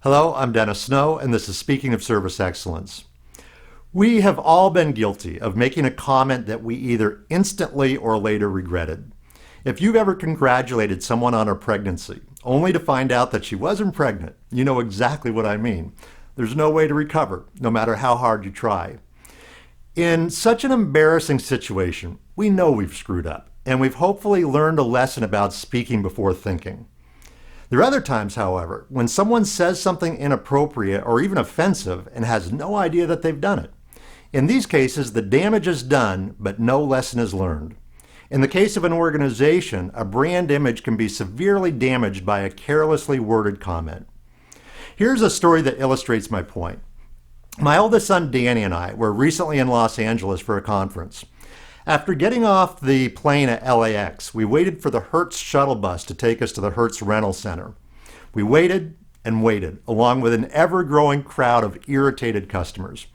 Hello, I'm Dennis Snow, and this is Speaking of Service Excellence. We have all been guilty of making a comment that we either instantly or later regretted. If you've ever congratulated someone on her pregnancy, only to find out that she wasn't pregnant, you know exactly what I mean. There's no way to recover, no matter how hard you try. In such an embarrassing situation, we know we've screwed up, and we've hopefully learned a lesson about speaking before thinking. There are other times, however, when someone says something inappropriate or even offensive and has no idea that they've done it. In these cases, the damage is done, but no lesson is learned. In the case of an organization, a brand image can be severely damaged by a carelessly worded comment. Here's a story that illustrates my point. My oldest son, Danny, and I were recently in Los Angeles for a conference. After getting off the plane at LAX, we waited for the Hertz shuttle bus to take us to the Hertz Rental Center. We waited and waited, along with an ever-growing crowd of irritated customers.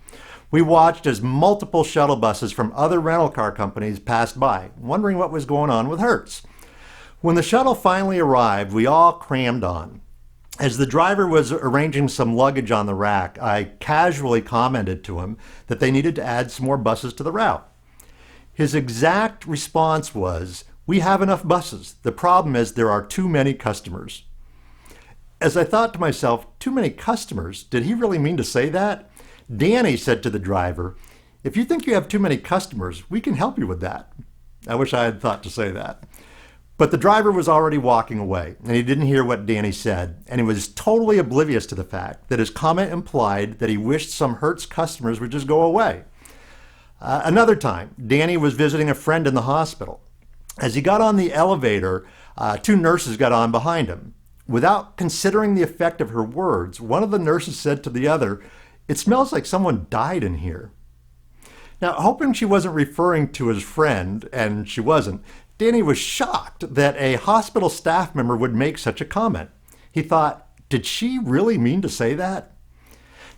We watched as multiple shuttle buses from other rental car companies passed by, wondering what was going on with Hertz. When the shuttle finally arrived, we all crammed on. As the driver was arranging some luggage on the rack, I casually commented to him that they needed to add some more buses to the route. His exact response was, "We have enough buses. The problem is there are too many customers." As I thought to myself, too many customers? Did he really mean to say that? Danny said to the driver, "If you think you have too many customers, we can help you with that." I wish I had thought to say that. But the driver was already walking away, and he didn't hear what Danny said, and he was totally oblivious to the fact that his comment implied that he wished some Hertz customers would just go away. Another time, Danny was visiting a friend in the hospital. As he got on the elevator, two nurses got on behind him. Without considering the effect of her words, one of the nurses said to the other, "It smells like someone died in here." Now, hoping she wasn't referring to his friend, and she wasn't, Danny was shocked that a hospital staff member would make such a comment. He thought, did she really mean to say that?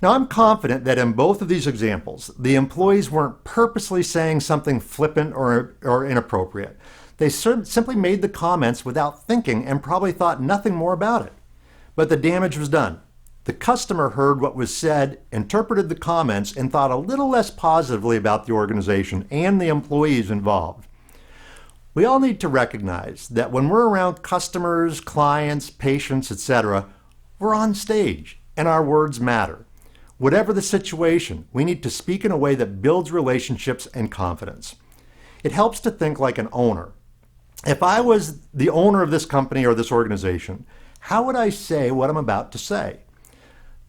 Now, I'm confident that in both of these examples, the employees weren't purposely saying something flippant or inappropriate. They simply made the comments without thinking and probably thought nothing more about it. But the damage was done. The customer heard what was said, interpreted the comments, and thought a little less positively about the organization and the employees involved. We all need to recognize that when we're around customers, clients, patients, etc., we're on stage and our words matter. Whatever the situation, we need to speak in a way that builds relationships and confidence. It helps to think like an owner. If I was the owner of this company or this organization, how would I say what I'm about to say?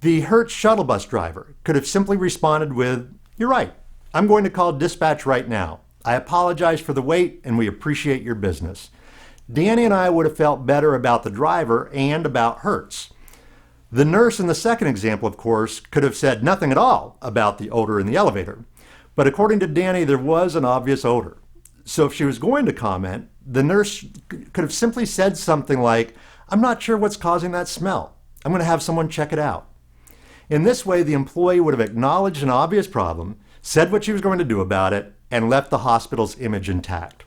The Hertz shuttle bus driver could have simply responded with, "You're right. I'm going to call dispatch right now. I apologize for the wait and we appreciate your business." Danny and I would have felt better about the driver and about Hertz. The nurse in the second example, of course, could have said nothing at all about the odor in the elevator. But according to Danny, there was an obvious odor. So if she was going to comment, the nurse could have simply said something like, "I'm not sure what's causing that smell. I'm going to have someone check it out." In this way, the employee would have acknowledged an obvious problem, said what she was going to do about it, and left the hospital's image intact.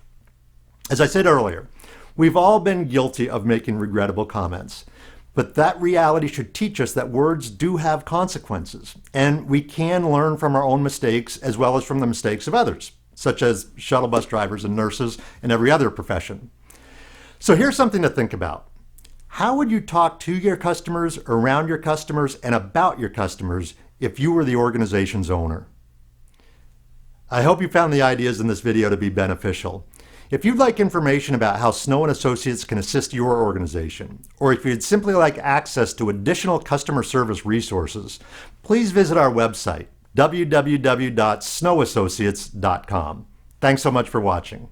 As I said earlier, we've all been guilty of making regrettable comments. But that reality should teach us that words do have consequences, and we can learn from our own mistakes as well as from the mistakes of others, such as shuttle bus drivers and nurses and every other profession. So here's something to think about. How would you talk to your customers, around your customers, and about your customers if you were the organization's owner? I hope you found the ideas in this video to be beneficial. If you'd like information about how Snow & Associates can assist your organization, or if you'd simply like access to additional customer service resources, please visit our website, www.snowassociates.com. Thanks so much for watching.